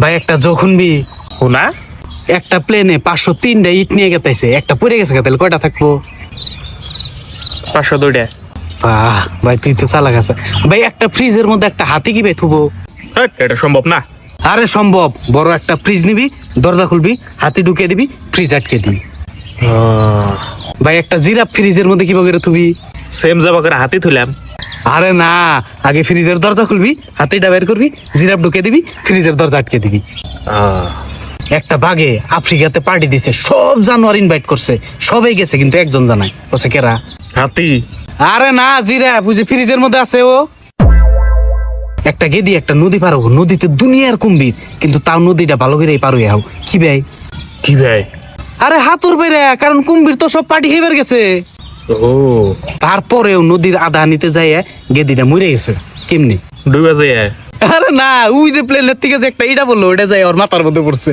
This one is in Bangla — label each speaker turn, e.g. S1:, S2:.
S1: ভাই একটা যখন বি
S2: হোনা
S1: একটা প্লেনে 503টা ইট নিয়ে গেতাইছে, একটা পড়ে গেছে, তাহলে কয়টা থাকবো?
S2: 502টা।
S1: বাহ ভাই তুই তো চালাক আছে ভাই। একটা ফ্রিজের মধ্যে একটা হাতি কি ভাই থুবো?
S2: এটা সম্ভব না।
S1: আরে সম্ভব। বড় একটা ফ্রিজ নিবি, দরজা খুলবি, হাতি ঢুকিয়ে দিবি, ফ্রিজ আটকে দিবি। ভাই একটা জিরাফ ফ্রিজের মধ্যে কিভাবে করে থুবি?
S2: সেম যাবা করে হাতি তুলাম।
S1: আরে না, আগে ফ্রিজের দরজা খুলবি, হাতিটা বের করবি, জিরাফ ঢুকে দিবি, ফ্রিজের দরজা আটকে দিবি। একটা বাঘে আফ্রিকাতে পার্টি দিছে, সব জানোয়ার ইনভাইট করছে, সবাই গেছে কিন্তু একজন জানায় বসে কেরা?
S2: হাতি।
S1: আরে না, জিরাফ বুঝি ফ্রিজের মধ্যে আছে ও। একটা গেদি একটা নদী পার হবো, নদীতে দুনিয়ার কুম্ভীর, কিন্তু তাও নদীটা ভালো করে পার হয়ে যাও। কি ভাই?
S2: কি ভাই?
S1: আরে হাতুর বেড়ে, কারণ কুম্ভীর তো সব পার্টি হেবার গেছে।
S2: ও
S1: তারপরেও নদীর আধা নিতে যাইয়া গেদিটা মরে গেছে। কেমনি?
S2: ডুবে যায়।
S1: আরে না, ওই যে প্লেনের থেকে যে একটা ইটা বললো, ওটা যাই ওর মাথার মধ্যে পড়ছে।